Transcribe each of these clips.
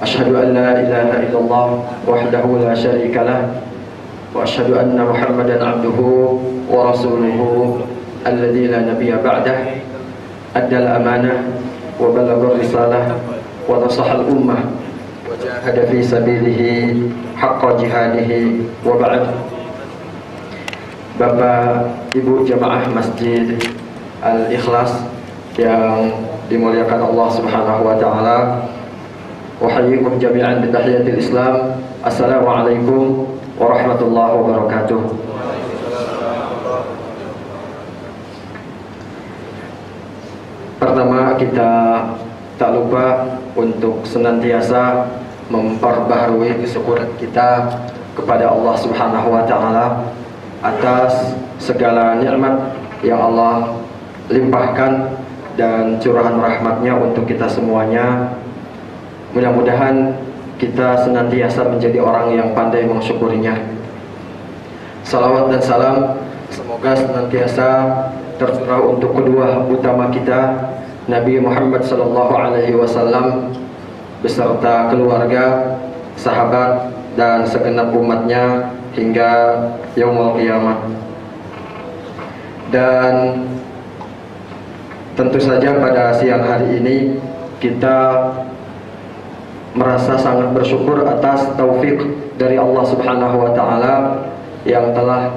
أشهد أن لا إله إلا الله وحده لا شريك له وأشهد أن محمدا عبده ورسوله الذي لا نبي بعده أدى الأمانة وبلغ الرسالة ونصح الأمة وجاهد في سبيله حق جهاده وبعد. Bapak Ibu jamaah Masjid Al-Ikhlas yang dimuliakan Allah Subhanahu wa taala, uhayyikum jami'an bi tahiyatil Islam. Assalamualaikum warahmatullahi wabarakatuh. Pertama, kita tak lupa untuk senantiasa memperbaharui kesyukuran kita kepada Allah Subhanahu wa taala atas segala nikmat yang Allah limpahkan dan curahan rahmatnya untuk kita semuanya. Mudah-mudahan kita senantiasa menjadi orang yang pandai mensyukurinya. Salawat dan salam semoga senantiasa tercurah untuk kedua utama kita, Nabi Muhammad SAW beserta keluarga, sahabat dan segenap umatnya hingga yaumul qiyamah. Dan tentu saja pada siang hari ini kita merasa sangat bersyukur atas taufik dari Allah Subhanahu wa taala yang telah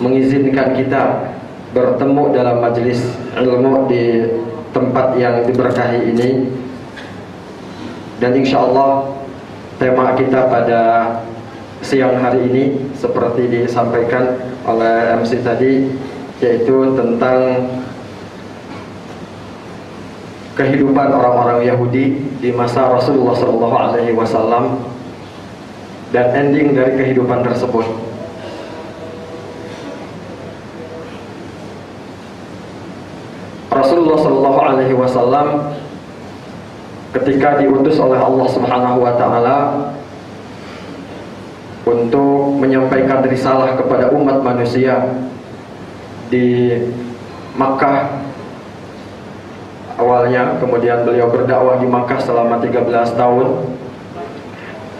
mengizinkan kita bertemu dalam majelis ilmu di tempat yang diberkahi ini. Dan insya Allah tema kita pada siang hari ini seperti disampaikan oleh MC tadi, yaitu tentang kehidupan orang-orang Yahudi di masa Rasulullah SAW dan ending dari kehidupan tersebut. Rasulullah SAW ketika diutus oleh Allah Subhanahu wa taala untuk menyampaikan risalah kepada umat manusia di Makkah awalnya, kemudian beliau berdakwah di Makkah selama 13 tahun,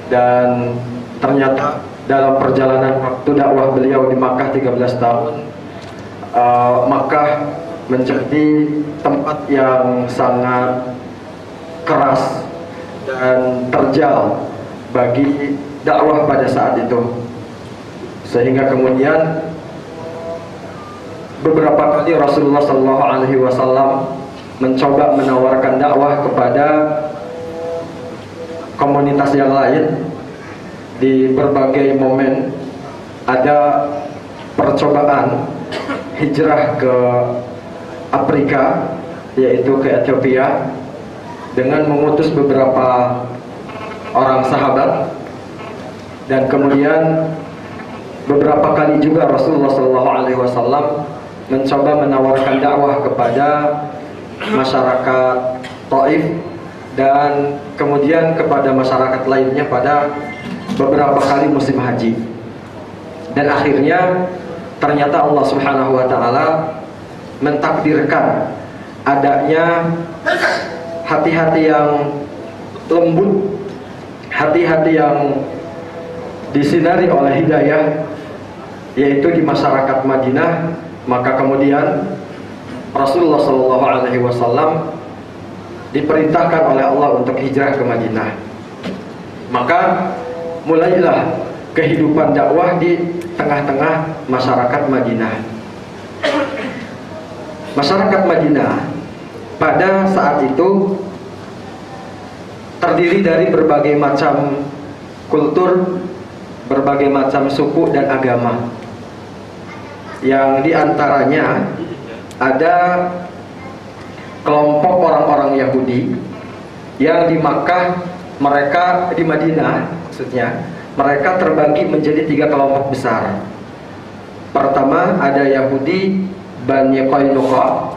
dan ternyata dalam perjalanan waktu dakwah beliau di Makkah 13 tahun, Makkah menjadi tempat yang sangat keras dan terjal bagi dakwah pada saat itu, sehingga kemudian beberapa kali Rasulullah SAW mencoba menawarkan dakwah kepada komunitas yang lain. Di berbagai momen ada percobaan hijrah ke Afrika, yaitu ke Ethiopia, dengan mengutus beberapa orang sahabat. Dan kemudian beberapa kali juga Rasulullah SAW mencoba menawarkan dakwah kepada masyarakat Taif dan kemudian kepada masyarakat lainnya pada beberapa kali musim haji. Dan akhirnya ternyata Allah Subhanahu wa taala mentakdirkan adanya hati-hati yang lembut, hati-hati yang disinari oleh hidayah, yaitu di masyarakat Madinah. Maka kemudian Rasulullah SAW diperintahkan oleh Allah untuk hijrah ke Madinah. Maka mulailah kehidupan dakwah di tengah-tengah masyarakat Madinah. Masyarakat Madinah pada saat itu terdiri dari berbagai macam kultur, berbagai macam suku dan agama, yang diantaranya ada kelompok orang-orang Yahudi yang di Makkah, mereka di Madinah maksudnya, mereka terbagi menjadi 3 kelompok besar. Pertama ada Yahudi Bani Qainuqa,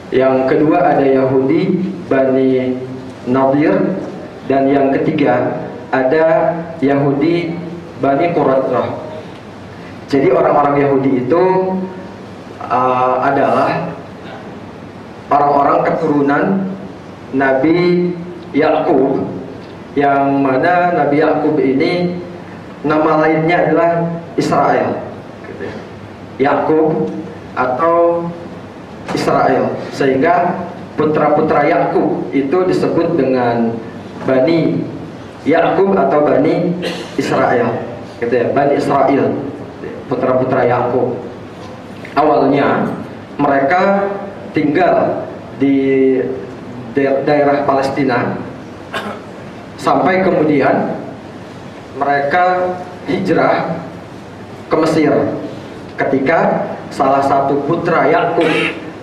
yang kedua ada Yahudi Bani Nadir, dan yang ketiga ada Yahudi Bani Quraidah. Jadi orang-orang Yahudi itu adalah orang-orang keturunan Nabi Yakub yang mana Nabi Yakub ini nama lainnya adalah Israel, gitu ya. Yakub atau Israel, sehingga putra-putra Yakub itu disebut dengan Bani Yakub atau Bani Israel, gitu ya, Bani Israel, putra-putra Yakub. Awalnya mereka tinggal di daerah Palestina, sampai kemudian mereka hijrah ke Mesir ketika salah satu putra Yakub,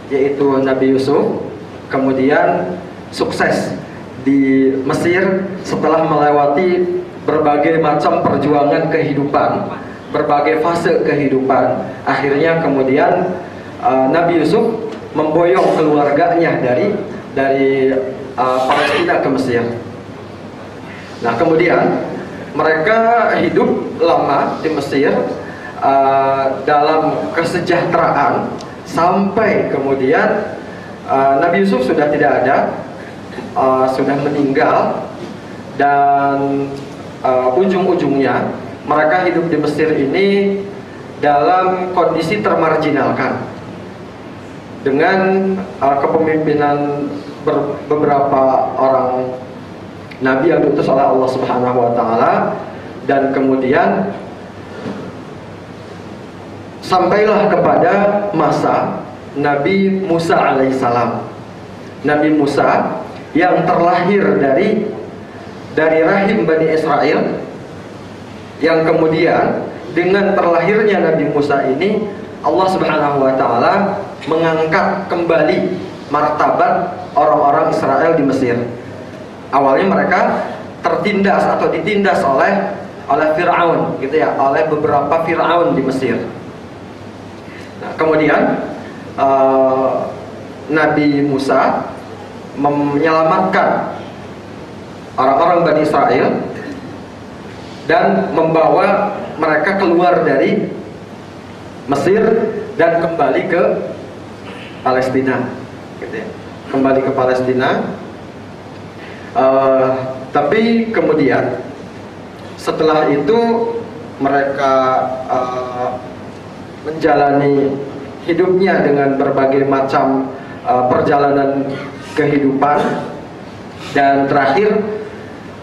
yaitu Nabi Yusuf, kemudian sukses di Mesir setelah melewati berbagai macam perjuangan kehidupan, berbagai fase kehidupan. Akhirnya kemudian Nabi Yusuf memboyong keluarganya dari Palestina ke Mesir. Nah, kemudian mereka hidup lama di Mesir dalam kesejahteraan sampai kemudian Nabi Yusuf sudah tidak ada, sudah meninggal, dan ujung-ujungnya mereka hidup di Mesir ini dalam kondisi termarginalkan dengan kepemimpinan beberapa orang Nabi yang diutus oleh Allah Subhanahu wa Ta'ala. Dan kemudian sampailah kepada masa Nabi Musa alaihissalam. Nabi Musa yang terlahir dari rahim Bani Israel, yang kemudian dengan terlahirnya Nabi Musa ini Allah Subhanahu wa Ta'ala mengangkat kembali martabat orang-orang Israel di Mesir. Awalnya mereka tertindas atau ditindas oleh Firaun, gitu ya, oleh beberapa Firaun di Mesir. Nah, kemudian Nabi Musa menyelamatkan orang-orang Bani Israel dan membawa mereka keluar dari Mesir dan kembali ke Palestina, gitu ya. Kembali ke Palestina. Tapi kemudian setelah itu mereka menjalani hidupnya dengan berbagai macam perjalanan kehidupan, dan terakhir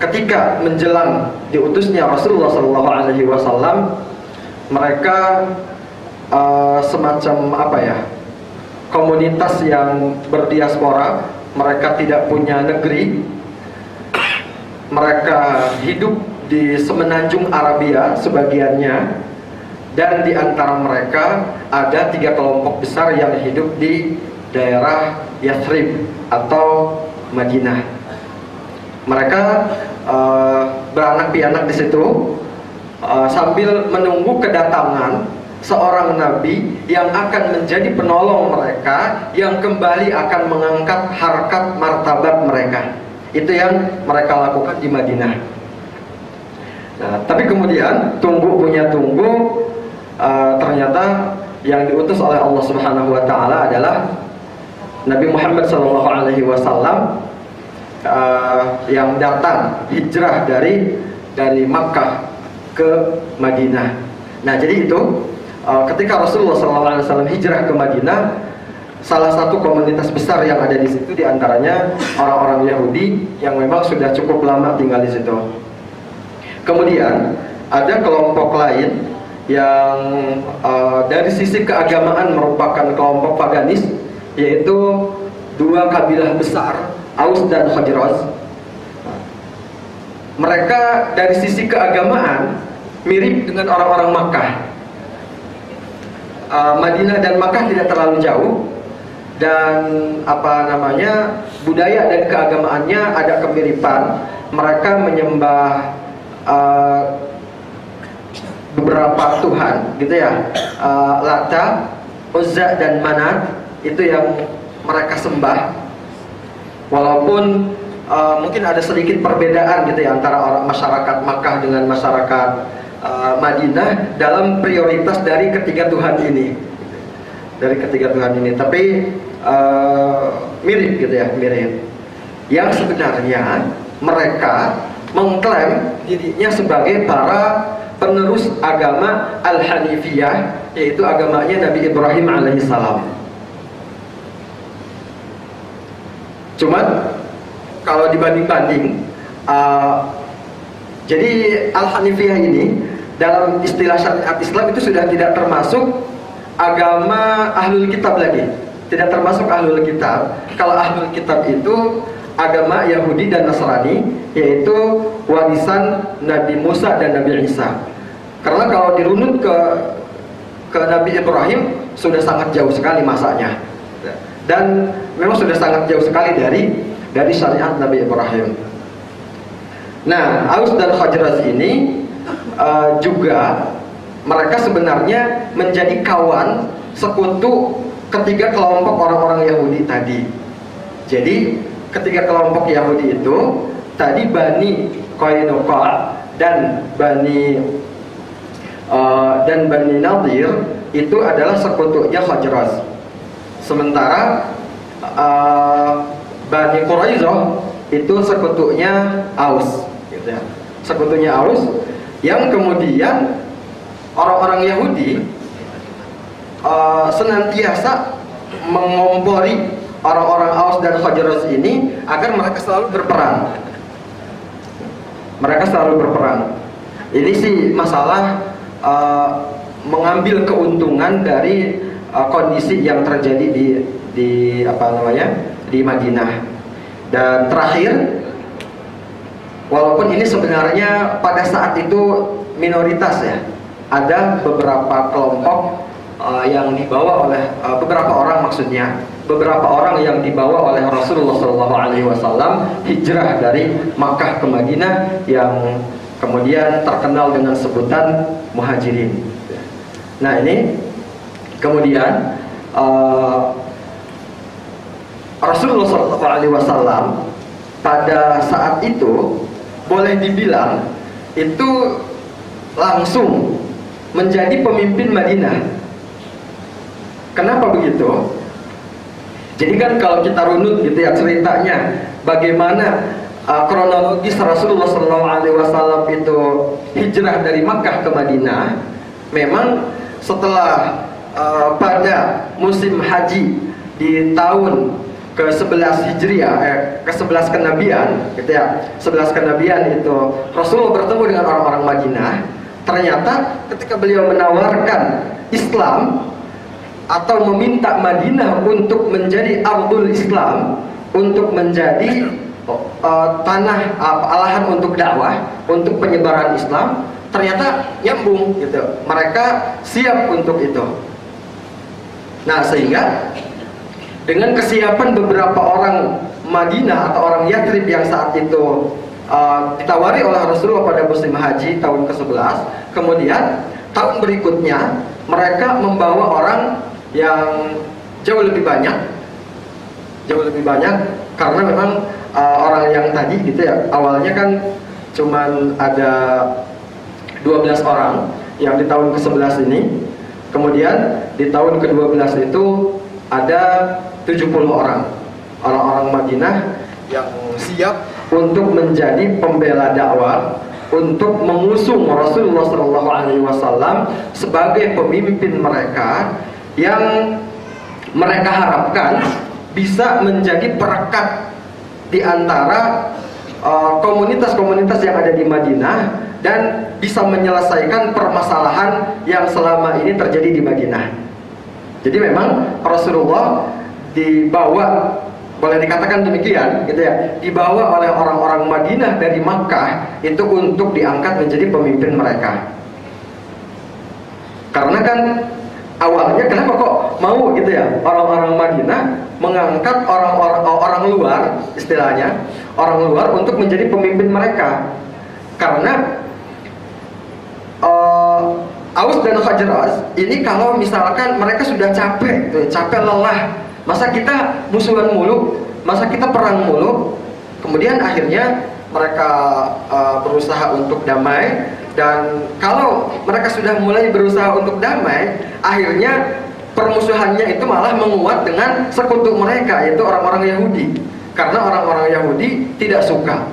ketika menjelang diutusnya Rasulullah SAW, mereka semacam komunitas yang berdiaspora. Mereka tidak punya negeri. Mereka hidup di semenanjung Arabia sebagiannya, dan di antara mereka ada 3 kelompok besar yang hidup di daerah Yathrib atau Madinah. Mereka beranak pianak di situ sambil menunggu kedatangan seorang nabi yang akan menjadi penolong mereka, yang kembali akan mengangkat harkat martabat mereka. Itu yang mereka lakukan di Madinah. Nah, tapi kemudian tunggu ternyata yang diutus oleh Allah Subhanahu wa Ta'ala adalah Nabi Muhammad SAW, yang datang hijrah dari Makkah ke Madinah. Nah, jadi itu ketika Rasulullah SAW hijrah ke Madinah, salah satu komunitas besar yang ada di situ diantaranya orang-orang Yahudi yang memang sudah cukup lama tinggal di situ. Kemudian ada kelompok lain yang dari sisi keagamaan merupakan kelompok paganis, yaitu 2 kabilah besar, Aus dan Khazraj. Mereka dari sisi keagamaan mirip dengan orang-orang Makkah. Madinah dan Makkah tidak terlalu jauh, dan budaya dan keagamaannya ada kemiripan. Mereka menyembah beberapa Tuhan, gitu ya, Lata, Uzza dan Manat, itu yang mereka sembah. Walaupun mungkin ada sedikit perbedaan, gitu ya, antara orang masyarakat Makkah dengan masyarakat Madinah dalam prioritas dari ketiga Tuhan ini. Tapi mirip, gitu ya, mirip. Yang sebenarnya mereka mengklaim dirinya sebagai para penerus agama Al-Hanifiyah, yaitu agamanya Nabi Ibrahim alaihissalam. Cuman kalau dibanding-banding, jadi Al-Hanifiyah ini dalam istilah syariat Islam itu sudah tidak termasuk agama Ahlul Kitab lagi, tidak termasuk Ahlul Kitab. Kalau Ahlul Kitab itu agama Yahudi dan Nasrani, yaitu warisan Nabi Musa dan Nabi Isa. Karena kalau dirunut ke Nabi Ibrahim sudah sangat jauh sekali masanya, dan memang sudah sangat jauh sekali dari syariat Nabi Ibrahim. Nah, Aus dan Khazraj ini juga mereka sebenarnya menjadi kawan sekutu ketiga kelompok orang-orang Yahudi tadi. Jadi ketiga kelompok Yahudi itu tadi Bani Qainuqa dan Bani Nadir itu adalah sekutunya Khazraj. Sementara Bani Quraidah itu sekutunya Aus, gitu ya. Sekutunya Aus yang kemudian orang-orang Yahudi senantiasa mengompori orang-orang Aus dan Khazraj ini agar mereka selalu berperang. Mereka selalu berperang. Ini sih masalah mengambil keuntungan dari kondisi yang terjadi di Madinah. Dan terakhir, walaupun ini sebenarnya pada saat itu minoritas ya, ada beberapa kelompok yang dibawa oleh beberapa orang, maksudnya beberapa orang yang dibawa oleh Rasulullah SAW hijrah dari Makkah ke Madinah yang kemudian terkenal dengan sebutan Muhajirin. Nah ini kemudian Rasulullah SAW pada saat itu boleh dibilang itu langsung menjadi pemimpin Madinah. Kenapa begitu? Jadi kan kalau kita runut gitu ya ceritanya, bagaimana kronologis Rasulullah SAW itu hijrah dari Makkah ke Madinah. Memang setelah pada musim haji di tahun ke-11 Hijriah, ke-11 kenabian gitu ya, 11 kenabian itu Rasulullah bertemu dengan orang-orang Madinah. Ternyata ketika beliau menawarkan Islam atau meminta Madinah untuk menjadi ardul Islam, untuk menjadi tanah alahan untuk dakwah, untuk penyebaran Islam, ternyata nyambung gitu. Mereka siap untuk itu. Nah, sehingga dengan kesiapan beberapa orang Madinah atau orang Yathrib yang saat itu ditawari oleh Rasulullah pada musim haji tahun ke-11, kemudian tahun berikutnya mereka membawa orang yang jauh lebih banyak karena memang orang yang tadi gitu ya, awalnya kan cuman ada 12 orang yang di tahun ke-11 ini, kemudian di tahun ke-12 itu ada 70 orang Madinah yang siap untuk menjadi pembela dakwah, untuk mengusung Rasulullah SAW sebagai pemimpin mereka yang mereka harapkan bisa menjadi perekat di antara komunitas-komunitas yang ada di Madinah dan bisa menyelesaikan permasalahan yang selama ini terjadi di Madinah. Jadi memang Rasulullah dibawa, boleh dikatakan demikian gitu ya, dibawa oleh orang-orang Madinah dari Makkah itu untuk diangkat menjadi pemimpin mereka. Karena kan awalnya kenapa kok mau gitu ya orang-orang Madinah mengangkat orang luar, istilahnya orang luar untuk menjadi pemimpin mereka. Karena Aus dan Khazraj ini kalau misalkan mereka sudah capek lelah, masa kita musuhan mulu, masa kita perang mulu, kemudian akhirnya mereka berusaha untuk damai. Dan kalau mereka sudah mulai berusaha untuk damai, akhirnya permusuhannya itu malah menguat dengan sekutu mereka, yaitu orang-orang Yahudi. Karena orang-orang Yahudi tidak suka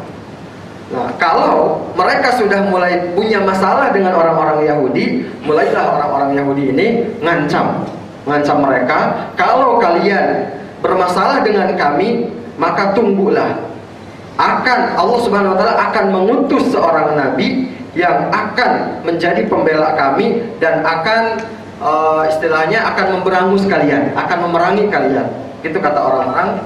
Nah, kalau mereka sudah mulai punya masalah dengan orang-orang Yahudi, mulailah orang-orang Yahudi ini ngancam mereka, kalau kalian bermasalah dengan kami, maka tunggulah, Allah Subhanahu wa taala akan mengutus seorang nabi yang akan menjadi pembela kami dan akan istilahnya akan memberangus kalian, akan memerangi kalian. Itu kata orang-orang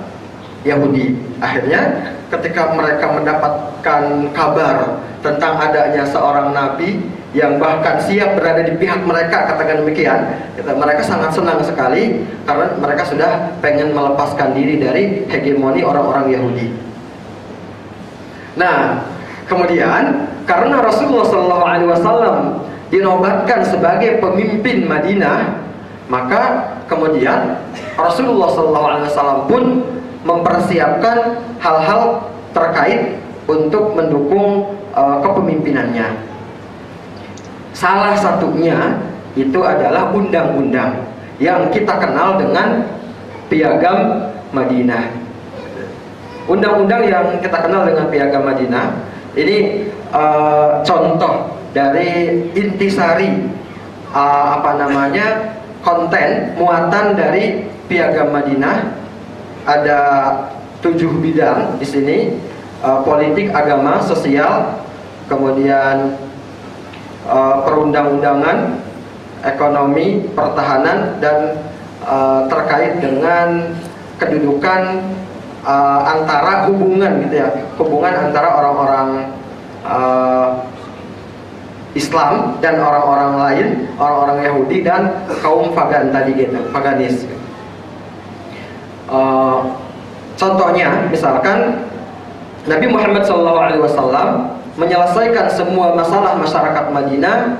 Yahudi. Akhirnya ketika mereka mendapatkan kabar tentang adanya seorang nabi yang bahkan siap berada di pihak mereka, katakan demikian, mereka sangat senang sekali karena mereka sudah pengen melepaskan diri dari hegemoni orang-orang Yahudi. Nah, kemudian karena Rasulullah SAW dinobatkan sebagai pemimpin Madinah, maka kemudian Rasulullah SAW pun mempersiapkan hal-hal terkait untuk mendukung kepemimpinannya. Salah satunya itu adalah undang-undang yang kita kenal dengan Piagam Madinah. Undang-undang yang kita kenal dengan Piagam Madinah ini contoh dari intisari konten muatan dari Piagam Madinah. Ada 7 bidang di sini, politik, agama, sosial, kemudian perundang-undangan, ekonomi, pertahanan, dan terkait dengan kedudukan antara hubungan gitu ya, hubungan antara orang-orang Islam dan orang-orang lain, orang-orang Yahudi dan kaum pagan tadi gitu, paganis. Contohnya, misalkan Nabi Muhammad SAW menyelesaikan semua masalah masyarakat Madinah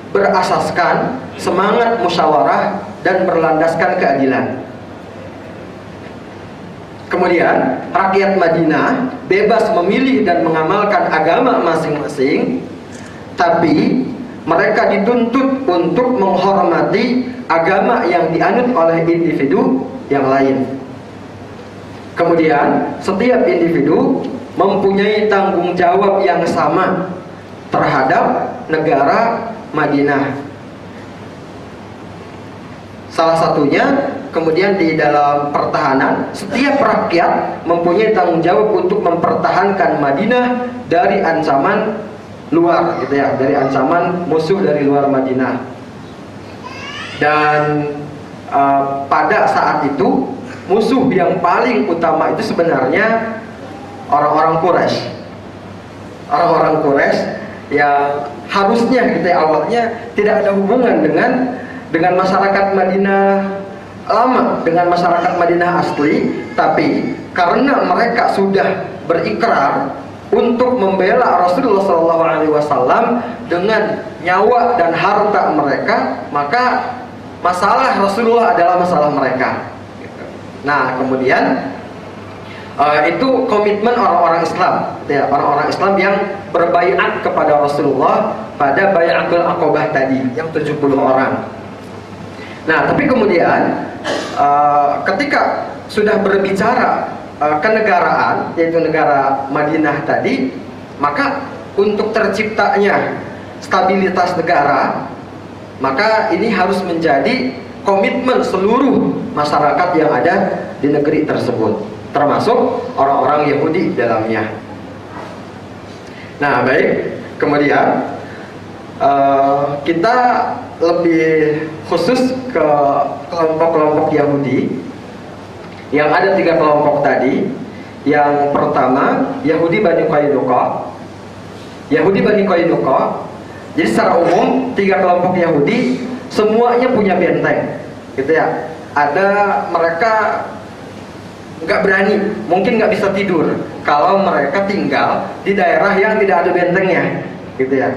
berasaskan semangat musyawarah dan berlandaskan keadilan. Kemudian rakyat Madinah bebas memilih dan mengamalkan agama masing-masing, tapi mereka dituntut untuk menghormati agama yang dianut oleh individu yang lain. Kemudian setiap individu mempunyai tanggung jawab yang sama terhadap negara Madinah. Salah satunya kemudian di dalam pertahanan, setiap rakyat mempunyai tanggung jawab untuk mempertahankan Madinah dari ancaman luar, gitu ya, dari ancaman musuh dari luar Madinah. Dan pada saat itu musuh yang paling utama itu sebenarnya orang-orang Quraisy. Orang-orang Quraisy yang harusnya gitu ya, awalnya tidak ada hubungan dengan masyarakat Madinah lama, dengan masyarakat Madinah asli, tapi karena mereka sudah berikrar untuk membela Rasulullah SAW dengan nyawa dan harta mereka, maka masalah Rasulullah adalah masalah mereka. Nah, kemudian itu komitmen orang-orang Islam, ya, orang-orang Islam yang berbaiat kepada Rasulullah pada Bai'atul Aqabah tadi, yang 70 orang. Nah, tapi kemudian ketika sudah berbicara kenegaraan, yaitu negara Madinah tadi, maka untuk terciptanya stabilitas negara, maka ini harus menjadi komitmen seluruh masyarakat yang ada di negeri tersebut, termasuk orang-orang Yahudi di dalamnya. Nah, baik, kemudian kita lebih khusus ke kelompok-kelompok Yahudi, yang ada 3 kelompok tadi. Yang pertama, Yahudi Bani Qainuqa. Yahudi Bani Qainuqa, jadi secara umum 3 kelompok Yahudi semuanya punya benteng, gitu ya. Ada mereka nggak berani, mungkin nggak bisa tidur kalau mereka tinggal di daerah yang tidak ada bentengnya, gitu ya.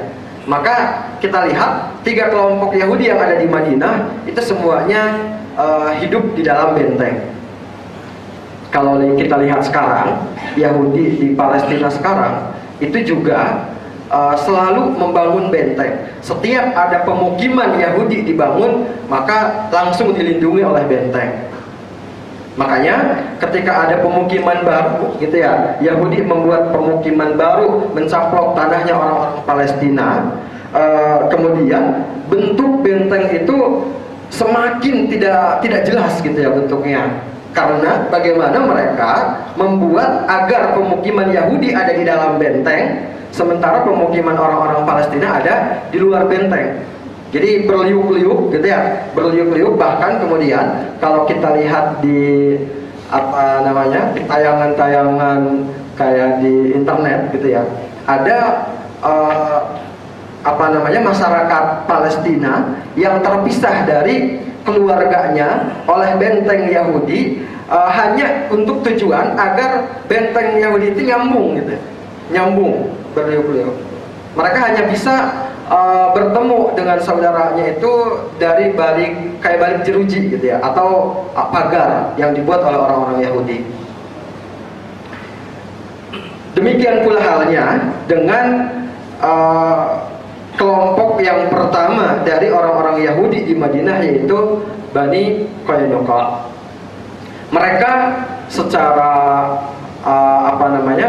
Maka kita lihat 3 kelompok Yahudi yang ada di Madinah itu semuanya hidup di dalam benteng. Kalau kita lihat sekarang, Yahudi di Palestina sekarang itu juga selalu membangun benteng. Setiap ada pemukiman Yahudi dibangun, maka langsung dilindungi oleh benteng. Makanya ketika ada pemukiman baru gitu ya, Yahudi membuat pemukiman baru mencaplok tanahnya orang-orang Palestina, kemudian bentuk benteng itu semakin tidak jelas gitu ya bentuknya. Karena bagaimana mereka membuat agar pemukiman Yahudi ada di dalam benteng, sementara pemukiman orang-orang Palestina ada di luar benteng. Jadi berliuk-liuk gitu ya, berliuk-liuk. Bahkan kemudian kalau kita lihat di di tayangan-tayangan kayak di internet gitu ya, ada masyarakat Palestina yang terpisah dari keluarganya oleh benteng Yahudi, hanya untuk tujuan agar benteng Yahudi itu nyambung gitu, nyambung, berliuk-liuk. Mereka hanya bisa bertemu dengan saudaranya itu dari balik jeruji gitu ya, atau pagar yang dibuat oleh orang-orang Yahudi. Demikian pula halnya dengan kelompok yang pertama dari orang-orang Yahudi di Madinah, yaitu Bani Qainuqa. Mereka secara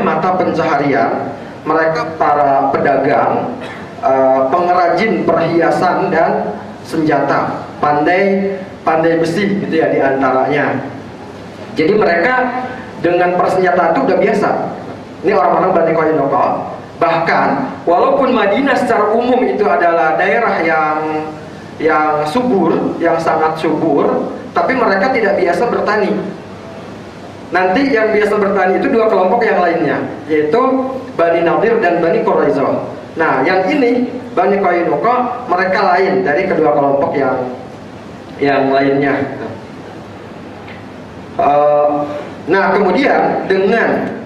mata pencaharian, mereka para pedagang, pengrajin perhiasan dan senjata, pandai besi gitu ya diantaranya. Jadi mereka dengan persenjataan itu udah biasa. Ini orang-orang Bani Qainuqa. Bahkan walaupun Madinah secara umum itu adalah daerah yang subur, yang sangat subur, tapi mereka tidak biasa bertani. Nanti yang biasa bertani itu dua kelompok yang lainnya, yaitu Bani Nadir dan Bani Quraisyah. Nah, yang ini Bani Qainuqa, mereka lain dari kedua kelompok yang lainnya. Nah, kemudian dengan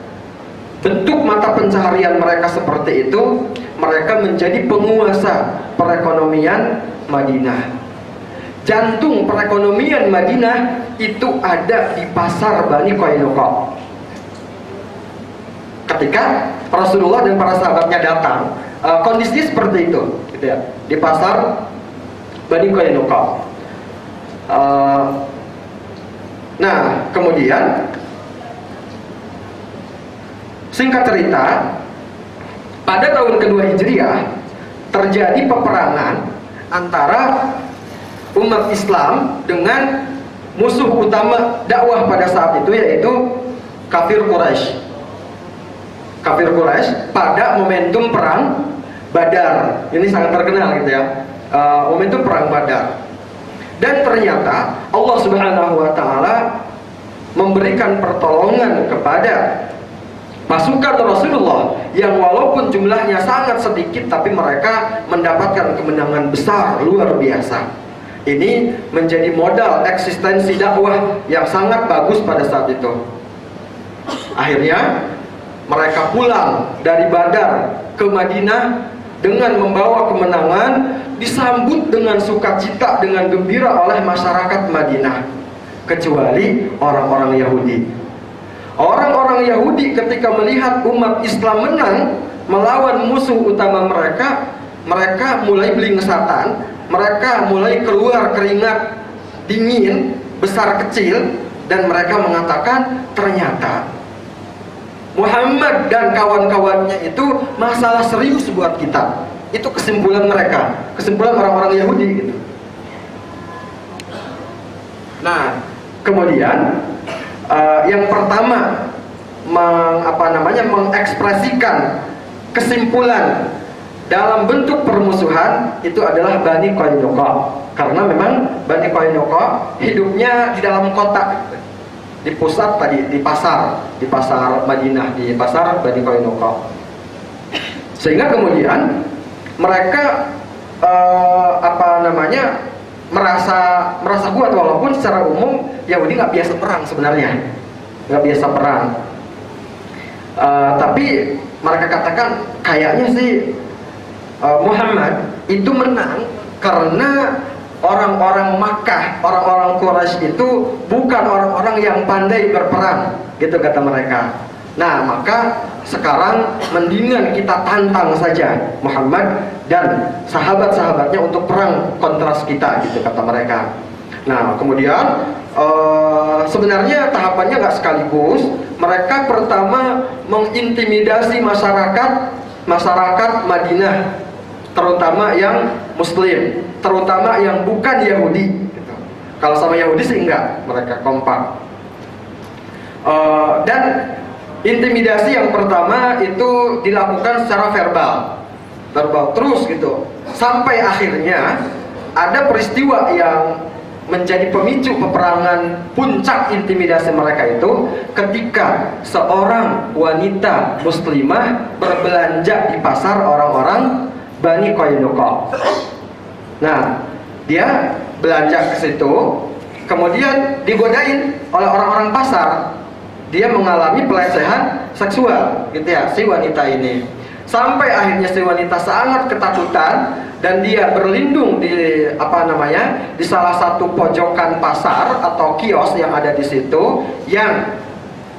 bentuk mata pencaharian mereka seperti itu, mereka menjadi penguasa perekonomian Madinah. Jantung perekonomian Madinah itu ada di pasar Bani Qainuqa. Ketika Rasulullah dan para sahabatnya datang, kondisinya seperti itu, gitu ya, di pasar Bani Qainuqa. Nah, kemudian singkat cerita, pada tahun kedua Hijriah terjadi peperangan antara umat Islam dengan musuh utama dakwah pada saat itu, yaitu kafir Quraisy. Kafir Quraisy pada momentum perang Badar. Ini sangat terkenal gitu ya, momentum perang Badar. Dan ternyata Allah Subhanahu wa taala memberikan pertolongan kepada pasukan Rasulullah yang walaupun jumlahnya sangat sedikit, tapi mereka mendapatkan kemenangan besar luar biasa. Ini menjadi modal eksistensi dakwah yang sangat bagus pada saat itu. Akhirnya mereka pulang dari Badar ke Madinah dengan membawa kemenangan, disambut dengan sukacita, dengan gembira oleh masyarakat Madinah, kecuali orang-orang Yahudi. Orang-orang Yahudi ketika melihat umat Islam menang melawan musuh utama mereka, mereka mulai belingsatan, mereka mulai keluar keringat dingin besar kecil, dan mereka mengatakan ternyata Muhammad dan kawan-kawannya itu masalah serius buat kita. Itu kesimpulan mereka, kesimpulan orang-orang Yahudi gitu. Nah, kemudian yang pertama mengekspresikan kesimpulan dalam bentuk permusuhan itu adalah Bani Qainuqa, karena memang Bani Qainuqa hidupnya di dalam kota, di pusat tadi, di pasar Madinah, di pasar Bani Qainuqa. Sehingga kemudian mereka merasa kuat, walaupun secara umum Yahudi nggak biasa perang sebenarnya, nggak biasa perang. Tapi mereka katakan kayaknya sih Muhammad itu menang karena orang-orang Makkah, orang-orang Quraisy itu bukan orang-orang yang pandai berperang, gitu kata mereka. Nah, maka sekarang mendingan kita tantang saja Muhammad dan sahabat-sahabatnya untuk perang kontras kita, gitu kata mereka. Nah, kemudian sebenarnya tahapannya nggak sekaligus. Mereka pertama mengintimidasi masyarakat Madinah, terutama yang Muslim, terutama yang bukan Yahudi. Gitu. Kalau sama Yahudi sih enggak, mereka kompak. Dan intimidasi yang pertama itu dilakukan secara verbal terus gitu, sampai akhirnya ada peristiwa yang menjadi pemicu peperangan. Puncak intimidasi mereka itu ketika seorang wanita muslimah berbelanja di pasar orang-orang Bani Qainuqa. Nah, dia belanja ke situ, kemudian digodain oleh orang-orang pasar. Dia mengalami pelecehan seksual, gitu ya, si wanita ini. Sampai akhirnya si wanita sangat ketakutan dan dia berlindung di di salah satu pojokan pasar atau kios yang ada di situ, yang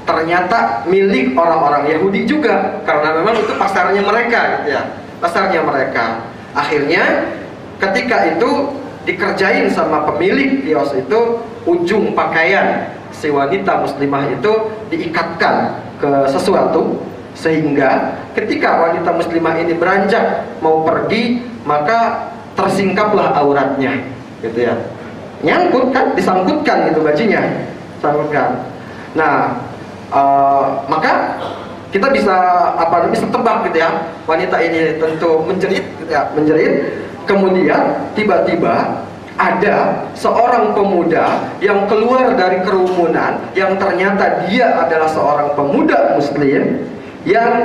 ternyata milik orang-orang Yahudi juga, karena memang itu pasarnya mereka, gitu ya, pasarnya mereka. Akhirnya ketika itu dikerjain sama pemilik kios itu, ujung pakaian si wanita muslimah itu diikatkan ke sesuatu, sehingga ketika wanita muslimah ini beranjak mau pergi, maka tersingkaplah auratnya, gitu ya, nyangkut kan, disangkutkan gitu bajunya, sangkutkan. Nah, maka kita bisa bisa tebak gitu ya, wanita ini tentu menjerit, gitu ya, menjerit. Kemudian tiba-tiba ada seorang pemuda yang keluar dari kerumunan, yang ternyata dia adalah seorang pemuda muslim yang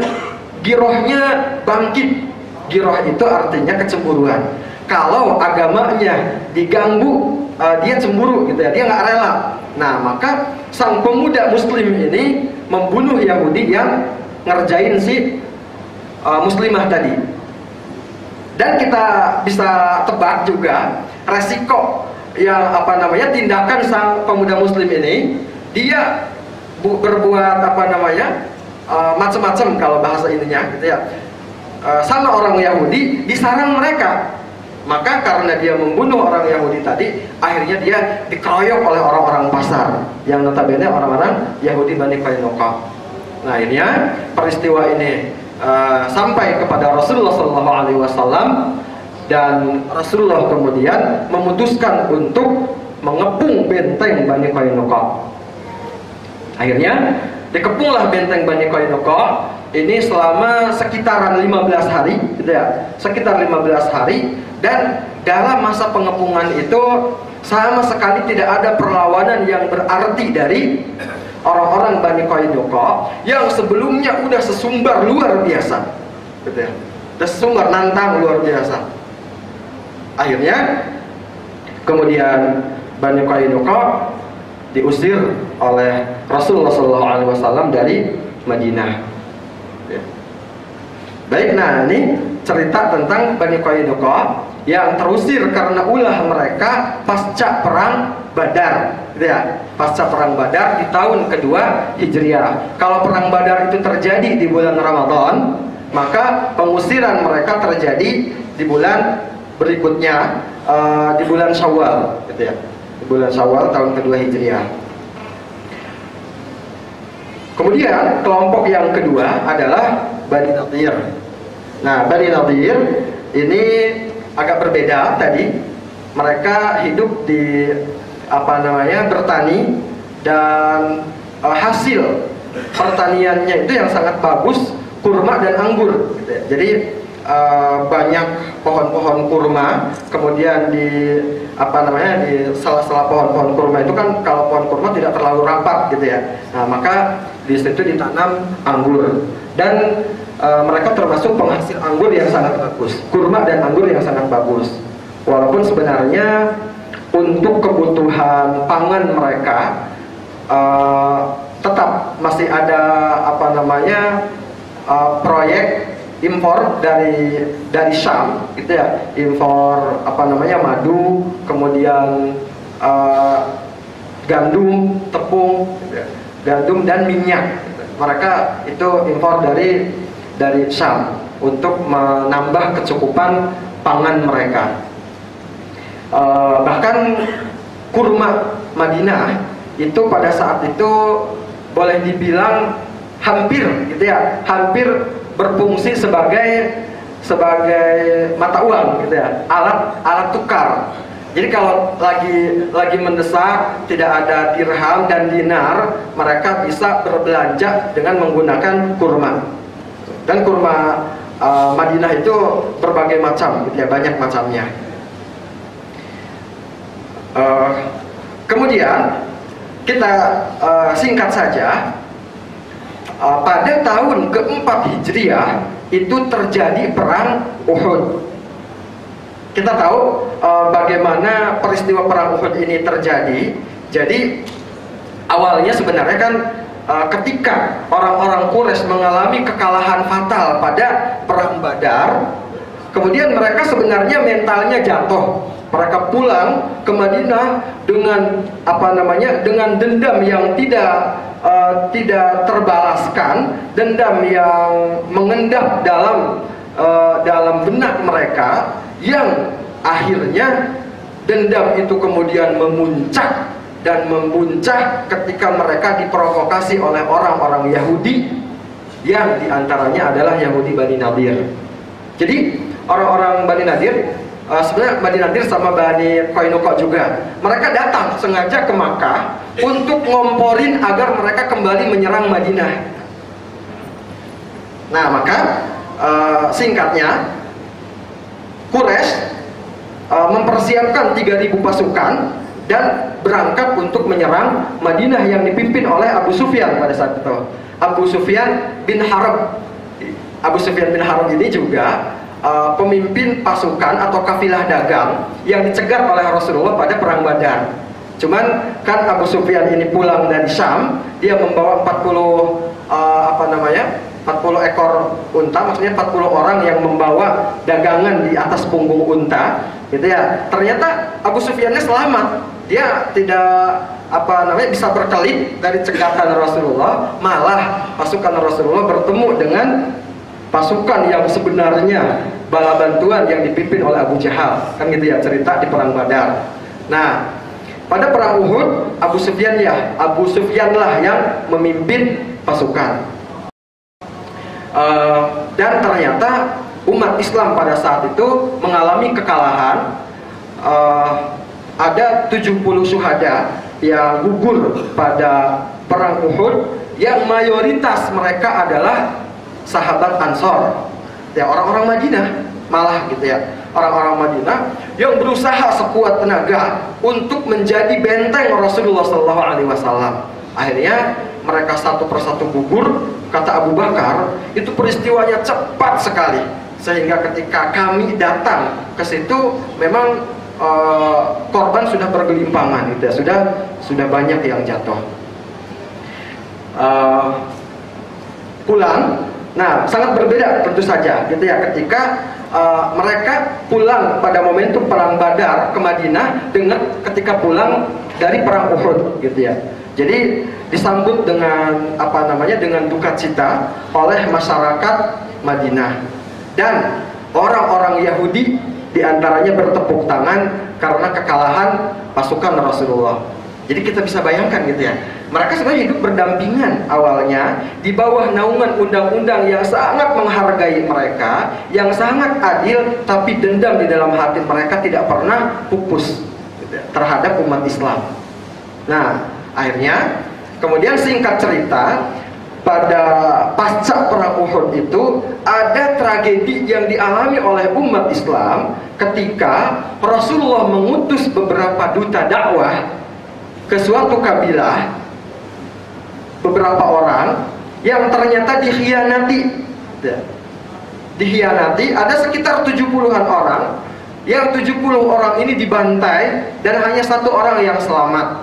girohnya bangkit. Giroh itu artinya kecemburuan. Kalau agamanya diganggu, dia cemburu, gitu ya, dia nggak rela. Nah, maka sang pemuda muslim ini membunuh Yahudi yang ngerjain si muslimah tadi. Dan kita bisa tebak juga resiko yang tindakan sang pemuda muslim ini. Dia berbuat macam-macam kalau bahasa ininya, gitu ya, sama orang Yahudi, disarang mereka. Maka karena dia membunuh orang Yahudi tadi, akhirnya dia dikeroyok oleh orang-orang pasar yang notabene orang-orang Yahudi Bani Qainuqa. Nah, akhirnya peristiwa ini sampai kepada Rasulullah SAW, dan Rasulullah kemudian memutuskan untuk mengepung benteng Bani Qainuqa. Akhirnya dikepunglah benteng Bani Qainuqa ini selama sekitaran 15 hari, gitu ya, sekitar 15 hari. Dan dalam masa pengepungan itu sama sekali tidak ada perlawanan yang berarti dari orang-orang Bani Qainuqa yang sebelumnya udah sesumbar luar biasa, gitu ya, udah sesumbar nantang luar biasa. Akhirnya kemudian Bani Qainuqa diusir oleh Rasulullah SAW dari Madinah. Ya. Baik, nah ini cerita tentang Bani Qainuqa yang terusir karena ulah mereka pasca perang Badar, gitu ya, pasca perang Badar di tahun kedua Hijriah. Kalau perang Badar itu terjadi di bulan Ramadan, maka pengusiran mereka terjadi di bulan berikutnya, di bulan Syawal, gitu ya, di bulan Syawal tahun kedua Hijriah. Kemudian kelompok yang kedua adalah Bani Nadir. Nah, Bani Nadir ini agak berbeda tadi. Mereka hidup di bertani, dan hasil pertaniannya itu yang sangat bagus, kurma dan anggur, gitu ya. Jadi banyak pohon-pohon kurma. Kemudian di di sela-sela pohon-pohon kurma itu kan, kalau pohon kurma tidak terlalu rapat, gitu ya. Nah, maka di situ ditanam anggur, dan mereka termasuk penghasil anggur yang sangat bagus, kurma dan anggur yang sangat bagus. Walaupun sebenarnya untuk kebutuhan pangan mereka tetap masih ada proyek impor dari Syam, gitu ya, impor madu, kemudian gandum, tepung, gitu ya, gandum dan minyak. Mereka itu impor dari Syam untuk menambah kecukupan pangan mereka. Bahkan kurma Madinah itu pada saat itu boleh dibilang hampir gitu ya, hampir berfungsi sebagai mata uang gitu ya, alat tukar. Jadi kalau lagi mendesak, tidak ada dirham dan dinar, mereka bisa berbelanja dengan menggunakan kurma. Dan kurma Madinah itu berbagai macam gitu ya, banyak macamnya. Kemudian kita singkat saja, pada tahun keempat Hijriah itu terjadi perang Uhud. Kita tahu bagaimana peristiwa perang Uhud ini terjadi. Jadi awalnya sebenarnya kan ketika orang-orang Quraisy mengalami kekalahan fatal pada perang Badar, kemudian mereka sebenarnya mentalnya jatuh. Mereka pulang ke Madinah dengan dengan dendam yang tidak terbalaskan, dendam yang mengendap dalam benak mereka, yang akhirnya dendam itu kemudian memuncak dan membuncah ketika mereka diprovokasi oleh orang-orang Yahudi, yang diantaranya adalah Yahudi Bani Nadir. Jadi orang-orang Bani Nadir, sebenarnya Bani Nadir sama Bani Qainuqa juga, mereka datang sengaja ke Makkah untuk ngomporin agar mereka kembali menyerang Madinah. Nah, maka singkatnya, Quraisy mempersiapkan 3.000 pasukan dan berangkat untuk menyerang Madinah yang dipimpin oleh Abu Sufyan pada saat itu. Abu Sufyan bin Harb. Abu Sufyan bin Harb ini juga pemimpin pasukan atau kafilah dagang yang dicegat oleh Rasulullah pada perang Badar. Cuman kan Abu Sufyan ini pulang dari Syam, dia membawa 40 ekor unta, maksudnya 40 orang yang membawa dagangan di atas punggung unta, gitu ya. Ternyata Abu Sufyannya selamat, dia tidak bisa berkelit dari cegatan Rasulullah, malah pasukan Rasulullah bertemu dengan pasukan yang sebenarnya bala bantuan yang dipimpin oleh Abu Jahal, kan gitu ya cerita di perang Badar. Nah, pada perang Uhud, Abu Sufyanlah yang memimpin pasukan. Dan ternyata umat Islam pada saat itu mengalami kekalahan. Ada 70 syuhada yang gugur pada perang Uhud, yang mayoritas mereka adalah sahabat Ansor, ya, orang-orang Madinah malah gitu ya, orang-orang Madinah yang berusaha sekuat tenaga untuk menjadi benteng Rasulullah SAW. Akhirnya mereka satu persatu gugur. Kata Abu Bakar, itu peristiwanya cepat sekali, sehingga ketika kami datang ke situ memang korban sudah bergelimpangan gitu ya, sudah banyak yang jatuh. Pulang, nah sangat berbeda tentu saja gitu ya ketika mereka pulang pada momentum perang Badar ke Madinah dengan ketika pulang dari perang Uhud gitu ya. Jadi disambut dengan dengan duka cita oleh masyarakat Madinah, dan orang-orang Yahudi diantaranya bertepuk tangan karena kekalahan pasukan Rasulullah. Jadi kita bisa bayangkan gitu ya, mereka sebenarnya hidup berdampingan awalnya di bawah naungan undang-undang yang sangat menghargai mereka, yang sangat adil, tapi dendam di dalam hati mereka tidak pernah pupus terhadap umat Islam. Nah, akhirnya kemudian singkat cerita, pada pasca perang Uhud itu ada tragedi yang dialami oleh umat Islam ketika Rasulullah mengutus beberapa duta dakwah ke suatu kabilah, beberapa orang yang ternyata dikhianati. Ada sekitar 70-an orang, yang 70 orang ini dibantai dan hanya satu orang yang selamat.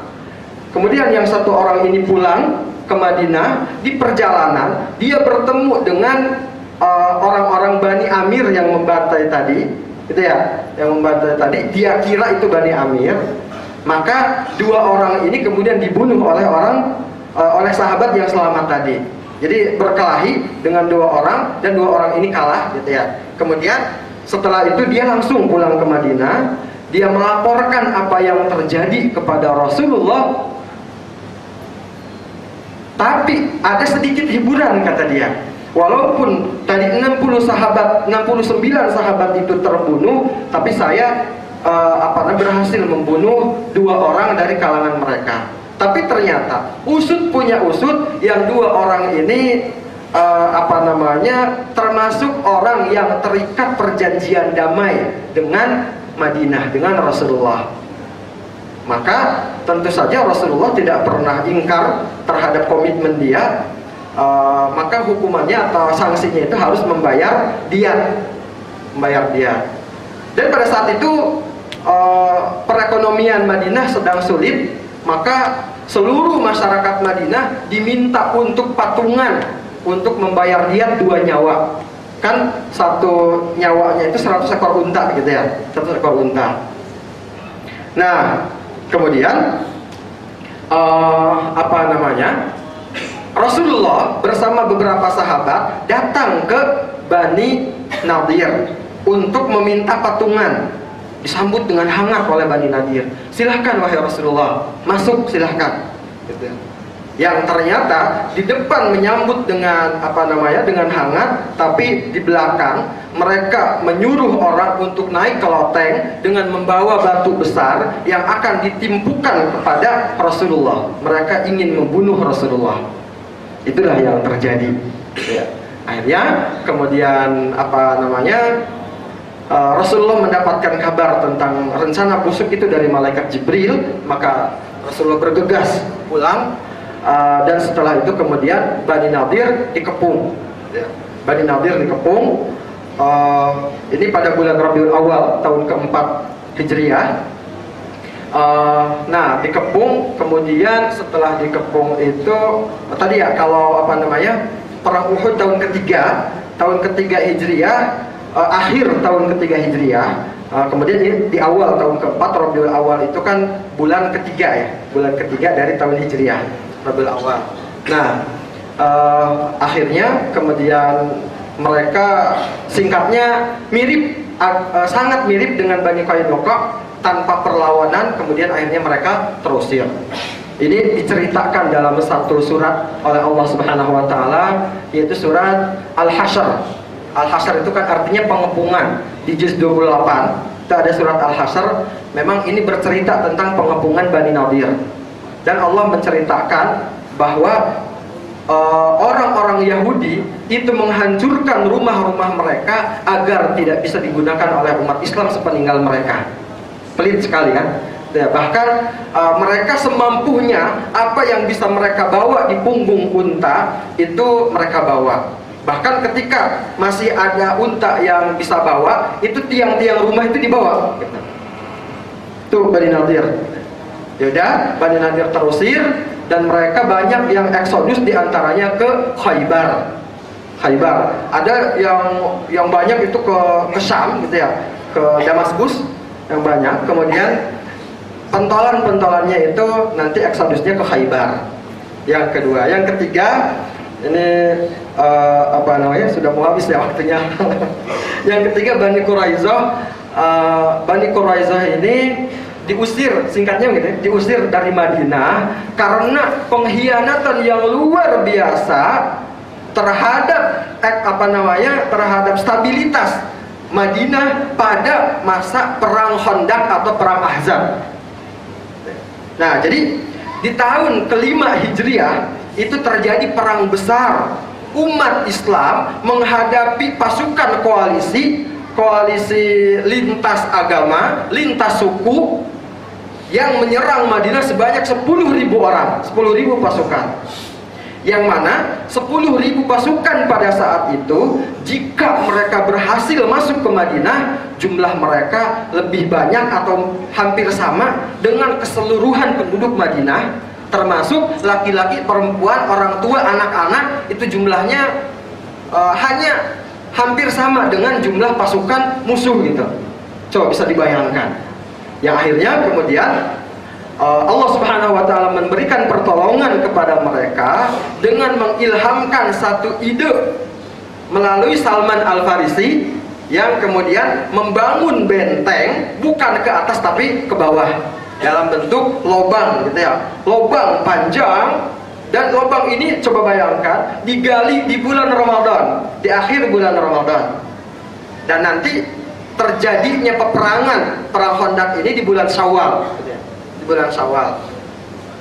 Kemudian yang satu orang ini pulang ke Madinah. Di perjalanan dia bertemu dengan orang-orang Bani Amir yang membantai tadi, gitu ya, yang membantai tadi. Dia kira itu Bani Amir, maka dua orang ini kemudian dibunuh oleh sahabat yang selamat tadi. Jadi berkelahi dengan dua orang dan dua orang ini kalah, gitu ya. Kemudian setelah itu dia langsung pulang ke Madinah. dia melaporkan apa yang terjadi kepada Rasulullah. Tapi ada sedikit hiburan, kata dia. Walaupun tadi 69 sahabat itu terbunuh, tapi saya berhasil membunuh 2 orang dari kalangan mereka. Tapi ternyata usut punya usut, yang 2 orang ini termasuk orang yang terikat perjanjian damai dengan Madinah, dengan Rasulullah. Maka tentu saja Rasulullah tidak pernah ingkar terhadap komitmen dia. Maka hukumannya atau sanksinya itu harus membayar diat. Dan pada saat itu perekonomian Madinah sedang sulit, maka seluruh masyarakat Madinah diminta untuk patungan untuk membayar diat 2 nyawa. Kan satu nyawanya itu 100 ekor unta gitu ya, 100 ekor unta. Nah, kemudian Rasulullah bersama beberapa sahabat datang ke Bani Nadir untuk meminta patungan. Disambut dengan hangat oleh Bani Nadir. Silahkan wahai Rasulullah, masuk silahkan. Gitu. Yang ternyata di depan menyambut dengan dengan hangat, tapi di belakang mereka menyuruh orang untuk naik ke loteng dengan membawa batu besar yang akan ditimpukan kepada Rasulullah. Mereka ingin membunuh Rasulullah. Itulah yang terjadi. Ya. Akhirnya kemudian Rasulullah mendapatkan kabar tentang rencana busuk itu dari malaikat Jibril, maka Rasulullah bergegas pulang. Dan setelah itu kemudian Bani Nadir dikepung. Bani Nadir dikepung. Ini pada bulan Rabiul Awal tahun keempat Hijriah. Dikepung. Kemudian setelah dikepung itu tadi ya, kalau perang Uhud tahun ketiga Hijriah, akhir tahun ketiga Hijriah. Kemudian di awal tahun keempat Rabiul Awal itu kan bulan ketiga dari tahun Hijriah. Rabiul Awal. Nah, akhirnya kemudian mereka, singkatnya, sangat mirip dengan Bani Qainuqa, tanpa perlawanan. Kemudian akhirnya mereka terusir. Ini diceritakan dalam satu surat oleh Allah Subhanahu wa taala, yaitu surat Al-Hasyr. Al-Hasyr itu kan artinya pengepungan. Di juz 28 itu ada surat Al-Hasyr. Memang ini bercerita tentang pengepungan Bani Nadir. Dan Allah menceritakan bahwa orang-orang Yahudi itu menghancurkan rumah-rumah mereka agar tidak bisa digunakan oleh umat Islam sepeninggal mereka. Pelit sekali kan? Ya, bahkan mereka semampunya, apa yang bisa mereka bawa di punggung unta itu mereka bawa. Bahkan ketika masih ada unta yang bisa bawa, itu tiang-tiang rumah itu dibawa. Itu Bani Nadir. Yaudah, Bani Nadir terusir, dan mereka banyak yang eksodus, diantaranya ke Khaybar. Ada yang banyak itu ke Syam gitu ya, ke Damaskus yang banyak. Kemudian pentolan-pentolannya itu nanti eksodusnya ke Khaybar. Yang kedua, yang ketiga ini sudah mau habis ya waktunya. Yang ketiga Bani Quraisyah. Bani Quraisyah ini diusir, singkatnya gitu, diusir dari Madinah karena pengkhianatan yang luar biasa terhadap terhadap stabilitas Madinah pada masa perang Khandaq atau perang Ahzab. Nah, jadi di tahun kelima Hijriah itu terjadi perang besar. Umat Islam menghadapi pasukan koalisi lintas agama, lintas suku yang menyerang Madinah sebanyak 10.000 orang, 10.000 pasukan. Yang mana 10.000 pasukan pada saat itu, jika mereka berhasil masuk ke Madinah, jumlah mereka lebih banyak atau hampir sama dengan keseluruhan penduduk Madinah, termasuk laki-laki, perempuan, orang tua, anak-anak. Itu jumlahnya hanya hampir sama dengan jumlah pasukan musuh gitu. Coba bisa dibayangkan. Yang akhirnya kemudian Allah Subhanahu wa taala memberikan pertolongan kepada mereka dengan mengilhamkan satu ide melalui Salman Al-Farisi. yang kemudian membangun benteng bukan ke atas tapi ke bawah dalam bentuk lobang gitu ya, lobang panjang. Dan lobang ini coba bayangkan digali di bulan Ramadan, di akhir bulan Ramadan, dan nanti terjadinya peperangan perang Khandaq ini di bulan Syawal gitu ya, di bulan Syawal.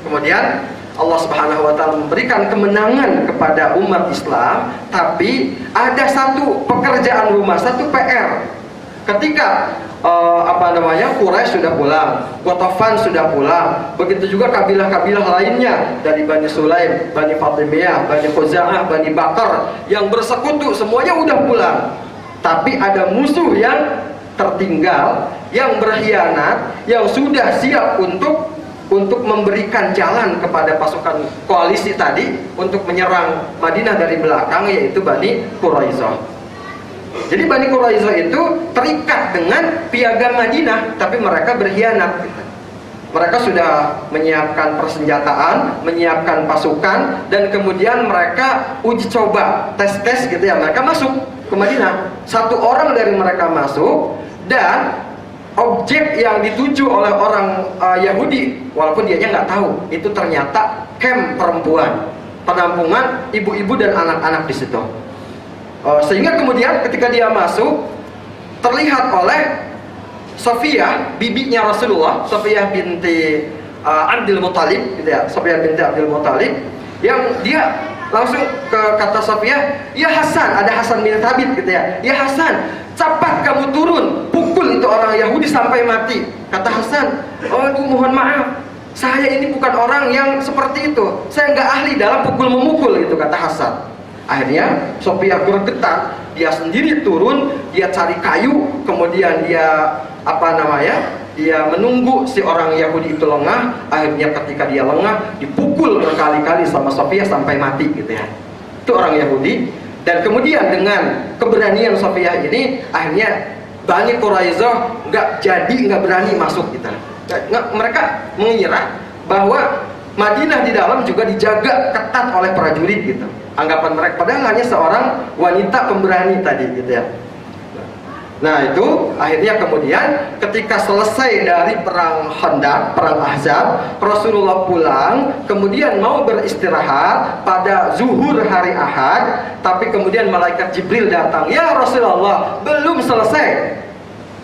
Kemudian Allah Subhanahu wa taala memberikan kemenangan kepada umat Islam, tapi ada satu pekerjaan rumah, satu PR. Ketika Quraisy sudah pulang, Ghatafan sudah pulang, begitu juga kabilah-kabilah lainnya dari Bani Sulaim, Bani Fatimiyah, Bani Khuza'ah, Bani Bakar yang bersekutu semuanya udah pulang. Tapi ada musuh yang tertinggal, yang berkhianat, yang sudah siap untuk memberikan jalan kepada pasukan koalisi tadi untuk menyerang Madinah dari belakang, yaitu Bani Quraisyah. Jadi Bani Quraisyah itu terikat dengan piagam Madinah, tapi mereka berkhianat. Mereka sudah menyiapkan persenjataan, menyiapkan pasukan, dan kemudian mereka uji coba, tes gitu ya. Mereka masuk ke Madinah. Satu orang dari mereka masuk, dan objek yang dituju oleh orang Yahudi, walaupun dianya nggak tahu, itu ternyata camp perempuan, penampungan ibu-ibu dan anak-anak di situ. Sehingga kemudian ketika dia masuk, terlihat oleh Safiyah, bibinya Rasulullah, Safiyah binti Abdul Muthalib, gitu ya, Safiyah binti Abdul Muthalib, yang dia langsung kata Safiyah, ya Hasan, ada Hasan bin Thabit gitu ya, ya Hasan, cepat kamu turun, pukul itu orang Yahudi sampai mati. Kata Hasan, oh mohon maaf, saya ini bukan orang yang seperti itu, saya nggak ahli dalam pukul memukul, itu kata Hasan. Akhirnya Safiyah bergetar, dia sendiri turun, dia cari kayu, kemudian dia dia menunggu si orang Yahudi itu lengah. Akhirnya ketika dia lengah, dipukul berkali-kali sama Safiyah sampai mati gitu ya. Itu orang Yahudi. Dan kemudian dengan keberanian Safiyah ini, akhirnya Bani Quraisyah nggak berani masuk gitu. Mereka mengira bahwa Madinah di dalam juga dijaga ketat oleh prajurit gitu. Anggapan mereka, padahal hanya seorang wanita pemberani tadi gitu ya. Nah itu akhirnya kemudian ketika selesai dari perang Khandaq, perang Ahzab, Rasulullah pulang, kemudian mau beristirahat pada zuhur hari Ahad, tapi kemudian malaikat Jibril datang. Ya Rasulullah, belum selesai.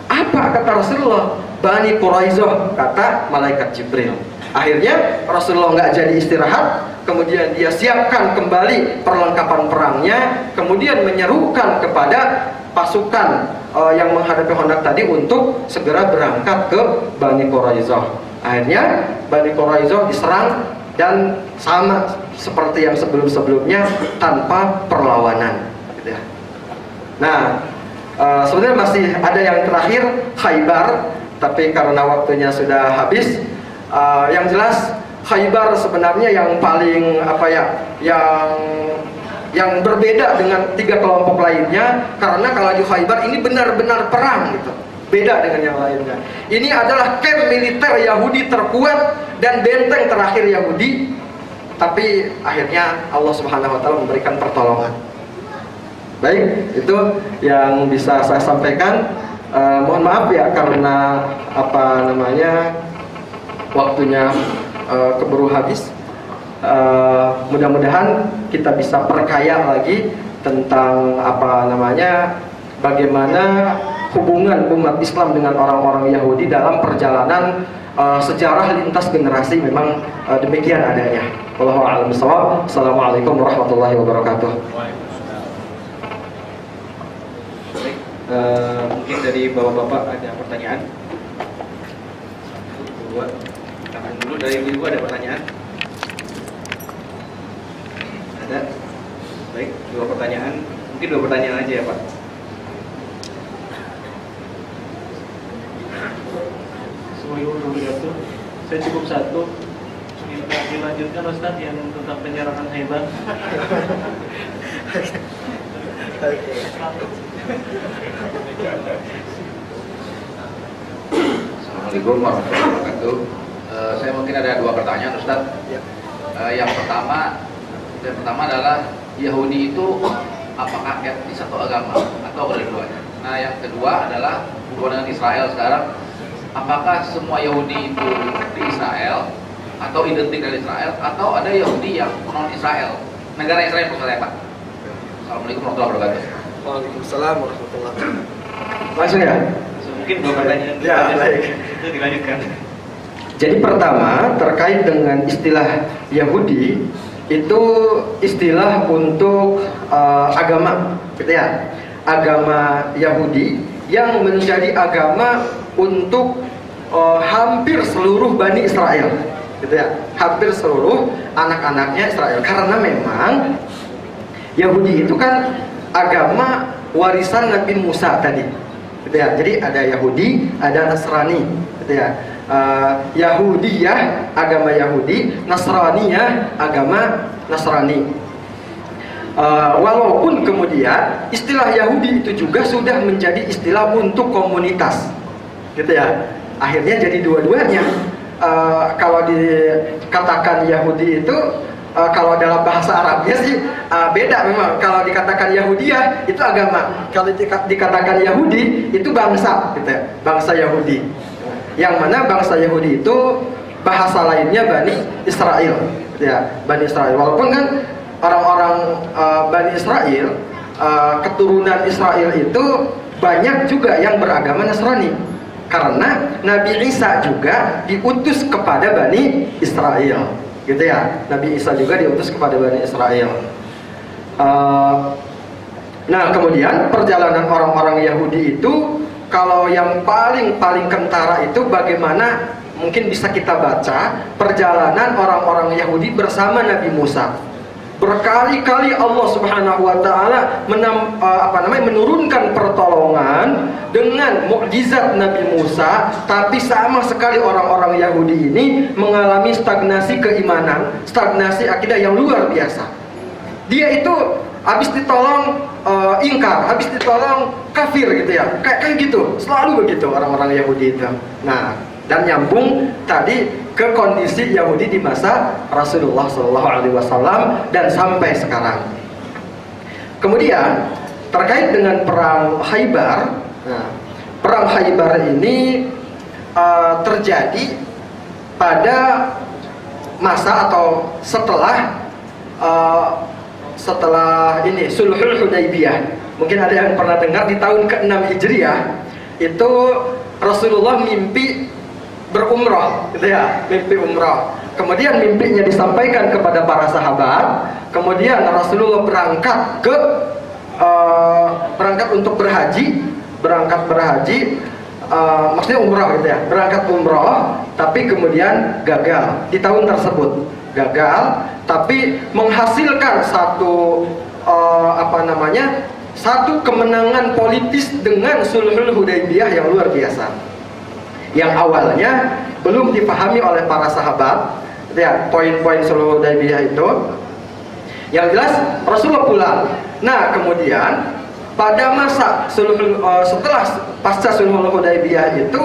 Apa kata Rasulullah? Bani Quraisyah, kata malaikat Jibril. Akhirnya Rasulullah nggak jadi istirahat, kemudian dia siapkan kembali perlengkapan perangnya, kemudian menyerukan kepada pasukan yang menghadapi Khandaq tadi untuk segera berangkat ke Bani Quraisyah. Akhirnya Bani Quraisyah diserang dan sama seperti yang sebelum-sebelumnya, tanpa perlawanan gitu ya. Nah sebenarnya masih ada yang terakhir, Khaybar, tapi karena waktunya sudah habis. Yang jelas Khaybar sebenarnya yang paling yang berbeda dengan tiga kelompok lainnya, karena kalau di Khaybar ini benar-benar perang gitu, beda dengan yang lainnya. Ini adalah camp militer Yahudi terkuat dan benteng terakhir Yahudi, tapi akhirnya Allah Subhanahu wa taala memberikan pertolongan. Baik, itu yang bisa saya sampaikan. Mohon maaf ya karena waktunya keburu habis. Mudah-mudahan kita bisa perkaya lagi tentang bagaimana hubungan umat Islam dengan orang-orang Yahudi dalam perjalanan sejarah lintas generasi. Memang demikian adanya. Wallahu a'lam bishawab. Assalamualaikum warahmatullahi wabarakatuh. Mungkin dari bapak-bapak ada pertanyaan? Dua. Dulu dari ibu ada pertanyaan? Ada? Baik, dua pertanyaan. Mungkin dua pertanyaan aja ya Pak. Assalamualaikum. Saya cukup satu. Minta dilanjutkan Ustaz yang tentang penyerangan Khaybar. Assalamualaikum warahmatullahi wabarakatuh. Saya mungkin ada dua pertanyaan Ustaz. Yang pertama adalah Yahudi itu apakah etnis atau agama atau kedua-duanya? Nah, yang kedua adalah hubungan dengan Israel sekarang. Apakah semua Yahudi itu di Israel atau identik dengan Israel, atau ada Yahudi yang non Israel, negara Israel misalnya Pak? Assalamualaikum warahmatullahi wabarakatuh. Waalaikumsalam warahmatullahi wabarakatuh. Langsung ya. Mungkin 2 pertanyaan. Ya, baik. Itu dilanjutkan. Jadi pertama terkait dengan istilah Yahudi, itu istilah untuk agama, gitu ya. Agama Yahudi yang menjadi agama untuk hampir seluruh Bani Israel, gitu ya. Hampir seluruh anak-anaknya Israel, karena memang Yahudi itu kan agama warisan Nabi Musa tadi, gitu ya. Jadi ada Yahudi, ada Nasrani, gitu ya. Yahudiyah agama Yahudi, Nasraniyah agama Nasrani. Walaupun kemudian istilah Yahudi itu juga sudah menjadi istilah untuk komunitas, gitu ya. Akhirnya jadi dua-duanya. Kalau dikatakan Yahudi itu, kalau dalam bahasa Arabnya sih beda memang. Kalau dikatakan Yahudiyah itu agama, kalau dikatakan Yahudi itu bangsa, gitu ya. Bangsa Yahudi. Yang mana bangsa Yahudi itu bahasa lainnya Bani Israel, gitu ya. Bani Israel. Walaupun kan orang-orang Bani Israel, keturunan Israel itu banyak juga yang beragama Nasrani, karena Nabi Isa juga diutus kepada Bani Israel, gitu ya. Nabi Isa juga diutus kepada Bani Israel. Nah, kemudian perjalanan orang-orang Yahudi itu, kalau yang paling kentara itu bagaimana mungkin bisa kita baca perjalanan orang-orang Yahudi bersama Nabi Musa. Berkali-kali Allah Subhanahu wa taala menurunkan pertolongan dengan mukjizat Nabi Musa, tapi sama sekali orang-orang Yahudi ini mengalami stagnasi keimanan, stagnasi akidah yang luar biasa. Dia itu habis ditolong ingkar, habis ditolong kafir, gitu ya. Kayak gitu, selalu begitu orang-orang Yahudi itu. Nah, dan nyambung tadi ke kondisi Yahudi di masa Rasulullah SAW dan sampai sekarang. Kemudian terkait dengan perang Khaybar, nah, perang Khaybar ini terjadi pada masa atau setelah ini Sulhul Hudaybiyah. Mungkin ada yang pernah dengar di tahun ke-6 Hijriah itu Rasulullah mimpi berumrah, gitu ya, mimpi umrah. Kemudian mimpinya disampaikan kepada para sahabat. Kemudian Rasulullah berangkat untuk berhaji, maksudnya umrah, gitu ya, berangkat umrah, tapi kemudian gagal di tahun tersebut, tapi menghasilkan satu satu kemenangan politis dengan Sulhul Hudaybiyah yang luar biasa, yang awalnya belum dipahami oleh para sahabat, ya, poin-poin Sulhul Hudaybiyah itu. Yang jelas Rasulullah pulang. Nah, kemudian pada masa setelah pasca Sulhul Hudaybiyah itu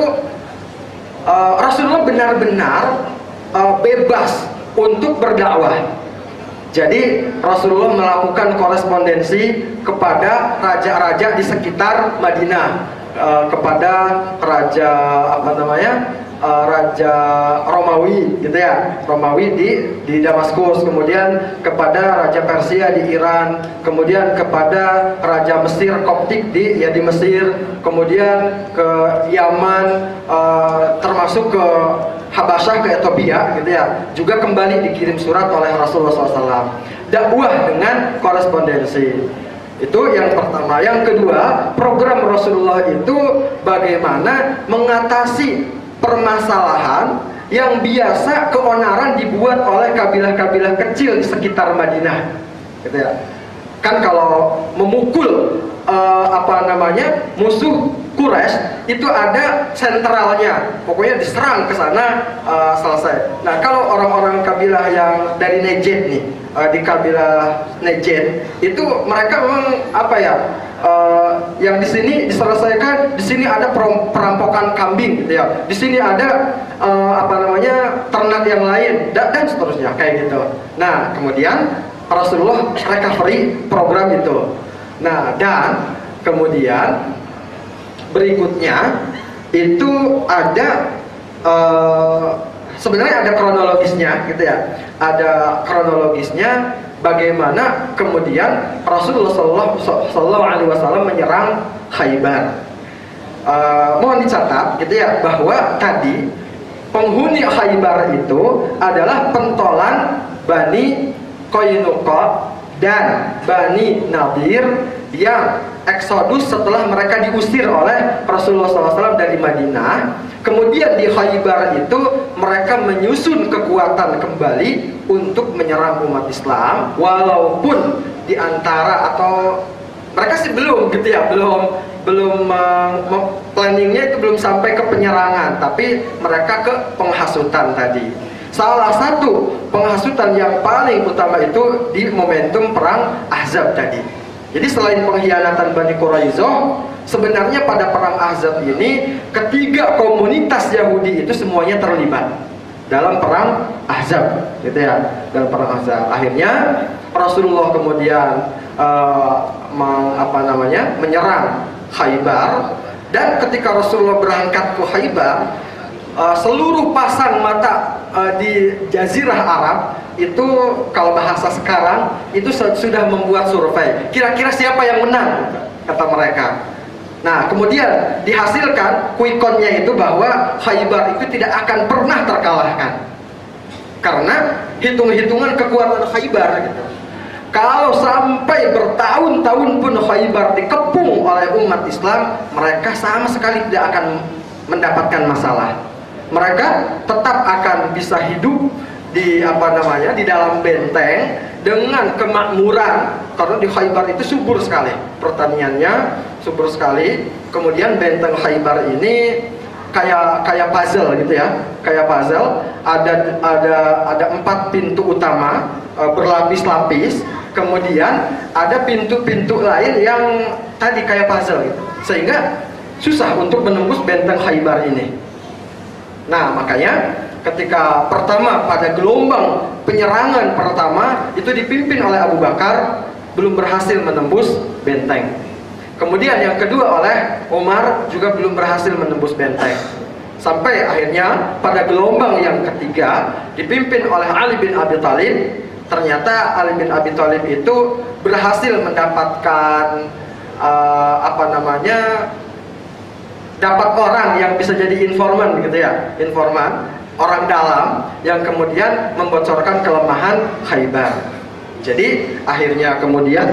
Rasulullah benar-benar bebas untuk berdakwah. Jadi Rasulullah melakukan korespondensi kepada raja-raja di sekitar Madinah, kepada raja Raja Romawi, gitu ya, Romawi di Damaskus, kemudian kepada Raja Persia di Iran, kemudian kepada Raja Mesir Koptik di Mesir, kemudian ke Yaman, termasuk ke Habasyah, ke Ethiopia, gitu ya, juga kembali dikirim surat oleh Rasulullah SAW. Dakwah dengan korespondensi. Itu yang pertama. Yang kedua, program Rasulullah itu bagaimana mengatasi permasalahan yang biasa keonaran dibuat oleh kabilah-kabilah kecil di sekitar Madinah, gitu ya. Kan kalau memukul musuh Quraisy itu ada sentralnya, pokoknya diserang ke sana, selesai. Nah, kalau orang-orang kabilah yang dari Najd nih, di kabilah Najd itu mereka memang yang di sini diselesaikan, di sini ada perampokan kambing, gitu ya. Di sini ada ternak yang lain dan seterusnya, kayak gitu. Nah, kemudian Rasulullah recovery program itu. Nah, dan kemudian berikutnya itu ada sebenarnya ada kronologisnya gitu ya. Ada kronologisnya bagaimana kemudian Rasulullah SAW menyerang Khaybar. Mohon dicatat gitu ya, bahwa tadi penghuni Khaybar itu adalah pentolan Bani Qainuqa dan Bani Nadir yang eksodus setelah mereka diusir oleh Rasulullah SAW dari Madinah. Kemudian di Khaybar itu mereka menyusun kekuatan kembali untuk menyerang umat Islam, walaupun di antara atau mereka sih belum gitu ya, belum planningnya itu belum sampai ke penyerangan, tapi mereka ke penghasutan tadi. Salah satu penghasutan yang paling utama itu di momentum perang Ahzab tadi. Jadi selain pengkhianatan Bani Quraizoh, sebenarnya pada perang Ahzab ini ketiga komunitas Yahudi itu semuanya terlibat dalam perang Ahzab, gitu ya, dalam perang Ahzab. Akhirnya Rasulullah kemudian menyerang Khaybar, dan ketika Rasulullah berangkat ke Khaybar, seluruh pasang mata di Jazirah Arab itu, kalau bahasa sekarang itu sudah membuat survei, kira-kira siapa yang menang, kata mereka. Nah, kemudian dihasilkan quick-count-nya itu bahwa Khaybar itu tidak akan pernah terkalahkan, karena hitung-hitungan kekuatan Khaybar gitu. Kalau sampai bertahun-tahun pun Khaybar dikepung oleh umat Islam, mereka sama sekali tidak akan mendapatkan masalah. Mereka tetap akan bisa hidup di di dalam benteng dengan kemakmuran, karena di Khaybar itu subur sekali pertaniannya, subur sekali. Kemudian benteng Khaybar ini kayak puzzle gitu ya, kayak puzzle. Ada 4 pintu utama berlapis-lapis, kemudian ada pintu-pintu lain yang tadi kayak puzzle gitu, sehingga susah untuk menembus benteng Khaybar ini. Nah, makanya ketika pertama pada gelombang penyerangan pertama itu dipimpin oleh Abu Bakar, belum berhasil menembus benteng. Kemudian yang kedua oleh Umar, juga belum berhasil menembus benteng. Sampai akhirnya pada gelombang yang ketiga dipimpin oleh Ali bin Abi Thalib. Ternyata Ali bin Abi Thalib itu berhasil mendapatkan dapat orang yang bisa jadi informan gitu ya, informan, orang dalam yang kemudian membocorkan kelemahan Khaybar. Jadi akhirnya kemudian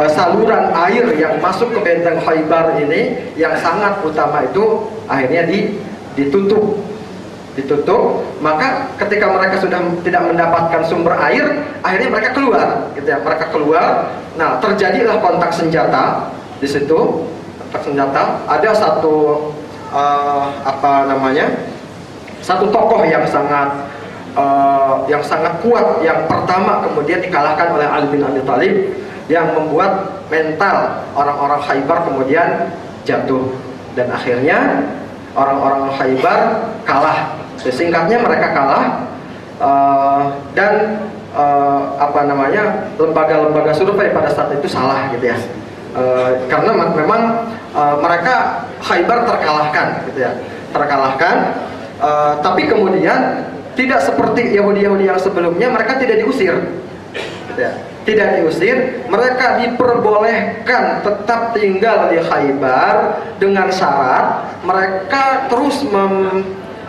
saluran air yang masuk ke benteng Khaybar ini yang sangat utama itu akhirnya ditutup. Maka ketika mereka sudah tidak mendapatkan sumber air, akhirnya mereka keluar gitu ya, mereka keluar. Nah, terjadilah kontak senjata di situ. Senjata, ada satu satu tokoh yang sangat kuat, yang pertama kemudian dikalahkan oleh Ali bin Abi Thalib, yang membuat mental orang-orang Khaybar kemudian jatuh, dan akhirnya orang-orang Khaybar kalah. Singkatnya mereka kalah, dan lembaga-lembaga survei pada saat itu salah gitu ya. Karena memang mereka Khaybar terkalahkan gitu ya, tapi kemudian tidak seperti Yahudi-Yahudi yang sebelumnya, mereka tidak diusir gitu ya. Tidak diusir, mereka diperbolehkan tetap tinggal di Khaybar dengan syarat mereka terus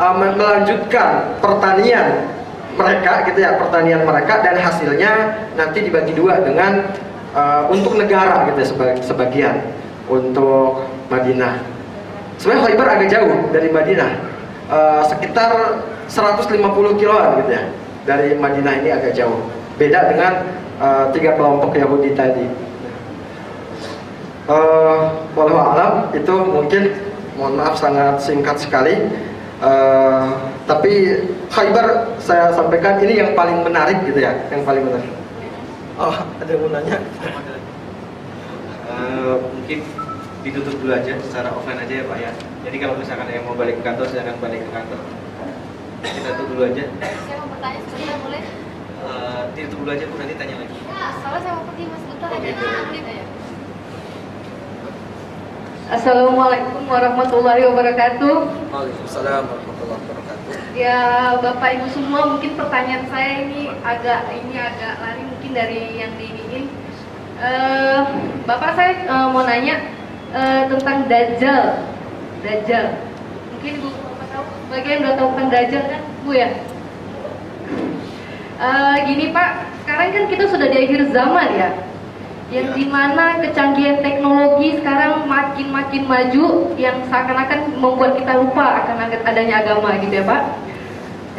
melanjutkan pertanian mereka gitu ya, pertanian mereka, dan hasilnya nanti dibagi dua dengan untuk negara gitu, sebagian untuk Madinah. Sebenarnya Khaybar agak jauh dari Madinah, sekitar 150 kiloan gitu ya, dari Madinah ini agak jauh. Beda dengan 3 kelompok Yahudi tadi. Wallahu a'lam, itu mungkin, mohon maaf sangat singkat sekali. Tapi Khaybar saya sampaikan ini yang paling menarik gitu ya, yang paling menarik. Oh, ada yang mau nanya? Mungkin ditutup dulu aja secara offline aja ya Pak ya. Jadi kalau misalkan ada yang mau balik ke kantor, silakan balik ke kantor. Kita tutup dulu aja. Saya mau bertanya sebentar, boleh? Ditutup dulu aja Bu, nanti tanya lagi. Ya, soalnya saya mau pergi mas, bentar aja. Gitu. Gitu ya. Assalamualaikum warahmatullahi wabarakatuh. Waalaikumsalam warahmatullahi wabarakatuh. Ya, Bapak Ibu semua, mungkin pertanyaan saya ini agak lari mungkin dari yang diiniin. Bapak, saya mau nanya tentang Dajjal. Mungkin Ibu Bapak tahu, bagian udah tahu tentang Dajjal kan, Bu ya? Gini Pak, sekarang kan kita sudah di akhir zaman ya, yang dimana kecanggihan teknologi sekarang makin maju, yang seakan-akan membuat kita lupa akan adanya agama gitu ya Pak.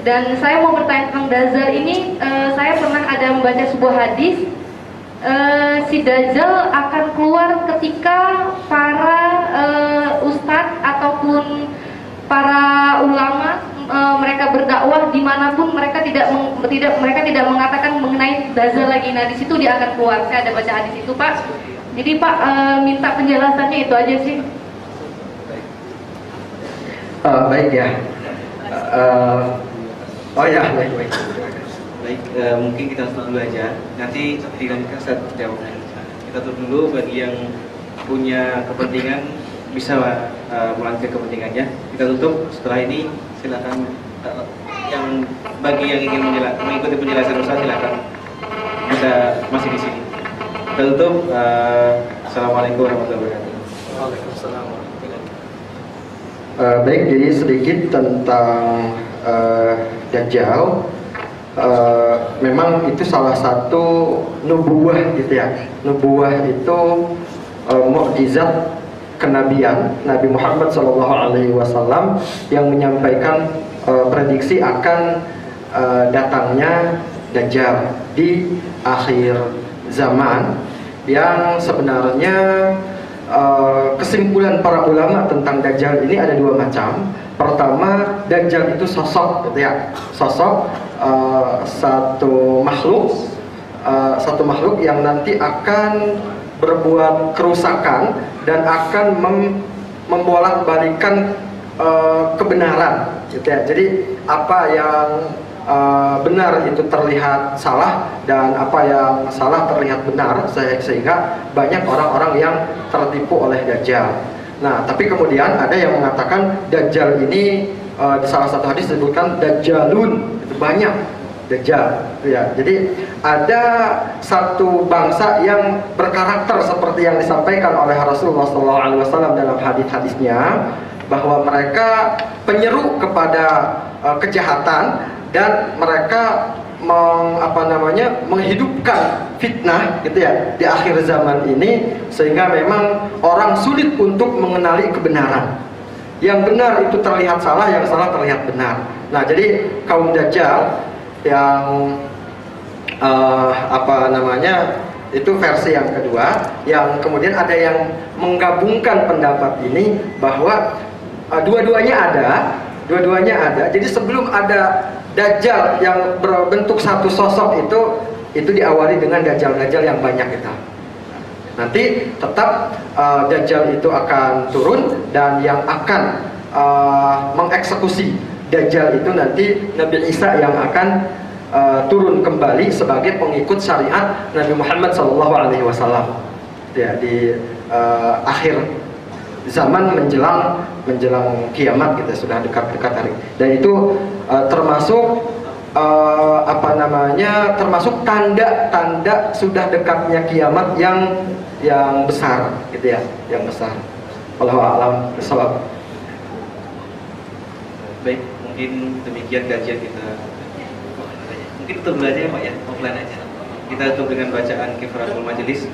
Dan saya mau bertanya tentang Dajjal ini. Saya pernah ada membaca sebuah hadis, si Dajjal akan keluar ketika para ustadz ataupun para ulama mereka berdakwah dimanapun, mereka tidak mengatakan mengenai Dajjal lagi. Nah, di situ dia akan keluar. Saya ada baca hadis itu Pak. Jadi Pak, minta penjelasannya itu aja sih. Baik ya. Oh ya, baik. Baik, mungkin kita tutup dulu aja. Nanti dilanjutkan saat jawaban. Kita tutup dulu. Bagi yang punya kepentingan bisa melanjutkan kepentingannya. Kita tutup. Setelah ini silakan yang bagi yang ingin mengikuti penjelasan Ustaz, silakan bisa masih di sini. Kita tutup. Assalamualaikum warahmatullahi wabarakatuh. Waalaikumsalam warahmatullahi wabarakatuh. Baik, jadi sedikit tentang Dajjal. Memang itu salah satu nubuwah gitu ya. Nubuwah itu mukjizat kenabian Nabi Muhammad SAW yang menyampaikan prediksi akan datangnya Dajjal di akhir zaman, yang sebenarnya kesimpulan para ulama tentang Dajjal ini ada dua macam. Pertama, Dajjal itu sosok gitu ya, sosok satu makhluk yang nanti akan berbuat kerusakan dan akan membolak-balikan kebenaran gitu ya. Jadi apa yang benar itu terlihat salah dan apa yang salah terlihat benar, sehingga banyak orang-orang yang tertipu oleh Dajjal. Nah, tapi kemudian ada yang mengatakan Dajjal ini di salah satu hadis disebutkan Dajjalun, itu banyak Dajjal ya. Jadi ada satu bangsa yang berkarakter seperti yang disampaikan oleh Rasulullah SAW dalam hadis-hadisnya, bahwa mereka penyeru kepada kejahatan dan mereka menghidupkan fitnah gitu ya di akhir zaman ini, sehingga memang orang sulit untuk mengenali kebenaran. Yang benar itu terlihat salah, yang salah terlihat benar. Nah, jadi kaum Dajjal yang itu versi yang kedua, yang kemudian ada yang menggabungkan pendapat ini bahwa dua-duanya ada. Jadi sebelum ada Dajjal yang berbentuk satu sosok itu diawali dengan Dajjal-Dajjal yang banyak itu. Nanti tetap Dajjal itu akan turun, dan yang akan mengeksekusi Dajjal itu nanti Nabi Isa yang akan turun kembali sebagai pengikut syariat Nabi Muhammad SAW ya, di akhir zaman menjelang kiamat kita sudah dekat hari. Dan itu termasuk termasuk tanda-tanda sudah dekatnya kiamat yang besar gitu ya, yang besar. Wallahu a'lam bishawab. Baik, mungkin demikian kajian kita. Mungkin tutup dulu aja ya Pak ya, offline aja. Kita tutup dengan bacaan kifaratul majelis.